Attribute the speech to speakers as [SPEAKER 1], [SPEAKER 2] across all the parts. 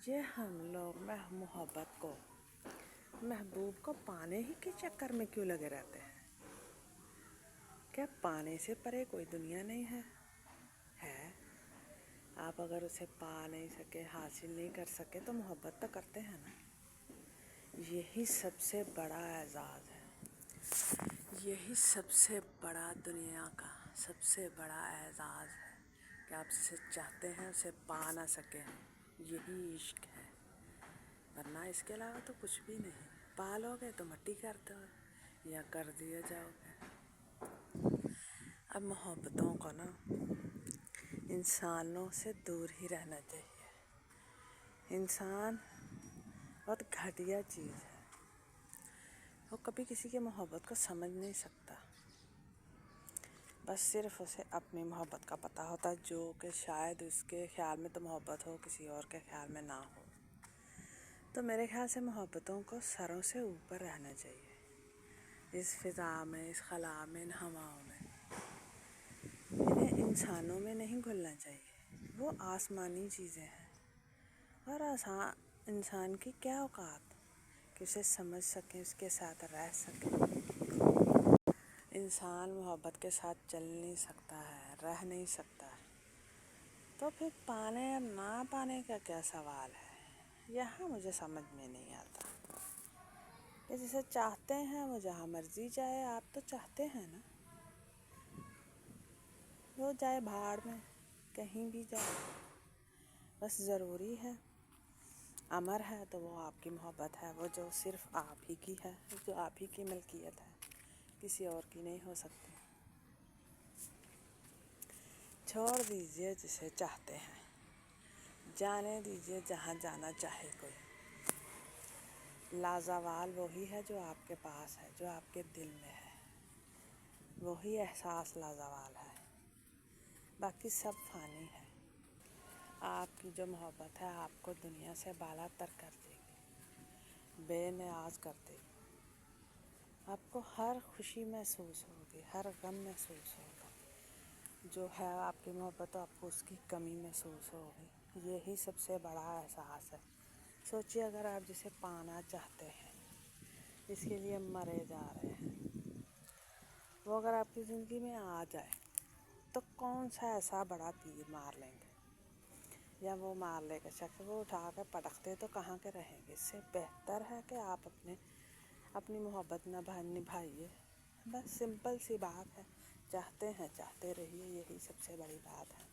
[SPEAKER 1] یہ ہم لوگ محبت کو محبوب کو پانے ہی کے چکر میں کیوں لگے رہتے ہیں؟ کیا پانے سے پرے کوئی دنیا نہیں ہے؟ آپ اگر اسے پا نہیں سکے، حاصل نہیں کر سکے تو محبت تو کرتے ہیں نا۔ یہی سب سے بڑا اعزاز ہے، یہی سب سے بڑا دنیا کا سب سے بڑا اعزاز ہے کہ آپ اسے چاہتے ہیں، اسے پا نہ سکے۔ یہی عشق ہے، ورنہ اس کے علاوہ تو کچھ بھی نہیں۔ پا لو گے تو مٹی کر دو یا کر دیا جاؤ گے۔ اب محبتوں کو نا انسانوں سے دور ہی رہنا چاہیے۔ انسان بہت گھٹیا چیز ہے، وہ کبھی کسی کی محبت کو سمجھ نہیں سکتا۔ بس صرف اسے اپنی محبت کا پتہ ہوتا ہے، جو کہ شاید اس کے خیال میں تو محبت ہو، کسی اور کے خیال میں نہ ہو۔ تو میرے خیال سے محبتوں کو سروں سے اوپر رہنا چاہیے، اس فضا میں، اس خلا میں، ان ہواؤں میں۔ انہیں انسانوں میں نہیں گھلنا چاہیے، وہ آسمانی چیزیں ہیں۔ اور انسان کی کیا اوقات کہ اسے سمجھ سکیں، اس کے ساتھ رہ سکیں۔ انسان محبت کے ساتھ چل نہیں سکتا ہے، رہ نہیں سکتا ہے، تو پھر پانے یا نہ پانے کا کیا سوال ہے؟ یہاں مجھے سمجھ میں نہیں آتا کہ جسے چاہتے ہیں وہ جہاں مرضی جائے۔ آپ تو چاہتے ہیں نا، وہ جائے بھاڑ میں، کہیں بھی جائے، بس ضروری ہے، امر ہے تو وہ آپ کی محبت ہے، وہ جو صرف آپ ہی کی ہے، جو آپ ہی کی ملکیت ہے، کسی اور کی نہیں ہو سکتی۔ چھوڑ دیجئے جسے چاہتے ہیں، جانے دیجئے جہاں جانا چاہے کوئی۔ لازوال وہی ہے جو آپ کے پاس ہے، جو آپ کے دل میں ہے، وہی احساس لازوال ہے، باقی سب فانی ہے۔ آپ کی جو محبت ہے آپ کو دنیا سے بالا تر کر دے گی، بے نیاز کر دے گی۔ آپ کو ہر خوشی محسوس ہوگی، ہر غم محسوس ہوگا۔ جو ہے آپ کی محبت، آپ کو اس کی کمی محسوس ہوگی۔ یہی سب سے بڑا احساس ہے۔ سوچیے اگر آپ جسے پانا چاہتے ہیں، جس کے لیے مرے جا رہے ہیں، وہ اگر آپ کی زندگی میں آ جائے تو کون سا ایسا بڑا تیر مار لیں گے، یا وہ مار لے گا شخص، وہ اٹھا کر پٹکتے تو کہاں کے رہیں گے۔ اس سے بہتر ہے کہ آپ اپنی محبت نبھائیے۔ بس سمپل سی بات ہے، چاہتے ہیں چاہتے رہیے، یہی سب سے بڑی بات ہے۔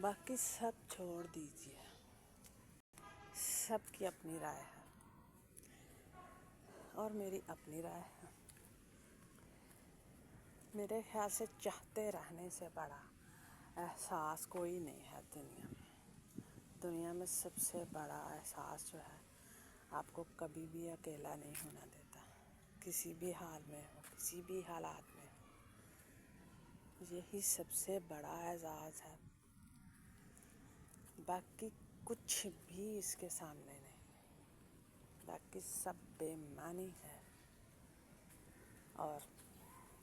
[SPEAKER 1] باقی سب چھوڑ دیجیے، سب کی اپنی رائے ہے اور میری اپنی رائے ہے۔ میرے خیال سے چاہتے رہنے سے بڑا احساس کوئی نہیں ہے دنیا میں۔ دنیا میں سب سے بڑا احساس جو ہے، آپ کو کبھی بھی اکیلا نہیں ہونا دیتا، کسی بھی حال میں ہو، کسی بھی حالات میں ہو۔ یہی سب سے بڑا اعزاز ہے، باقی کچھ بھی اس کے سامنے نہیں، باقی سب بے معنی ہے۔ اور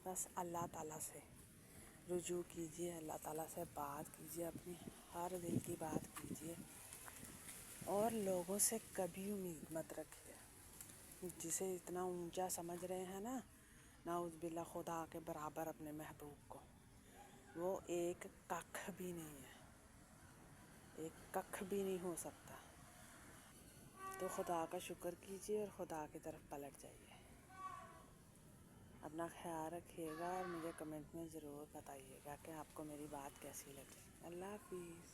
[SPEAKER 1] بس اللہ تعالیٰ سے رجوع کیجیے، اللہ تعالیٰ سے بات کیجیے، اپنی ہر دل کی بات کیجیے، اور لوگوں سے کبھی امید مت رکھیے۔ جسے اتنا اونچا سمجھ رہے ہیں نا، نعوذ باللہ، خدا کے برابر اپنے محبوب کو، وہ ایک ککھ بھی نہیں ہے، ایک ککھ بھی نہیں ہو سکتا۔ تو خدا کا شکر کیجیے اور خدا کی طرف پلٹ جائیے۔ اپنا خیال رکھیے گا اور مجھے کمنٹ میں ضرور بتائیے گا کہ آپ کو میری بات کیسی لگی۔ اللہ حافظ۔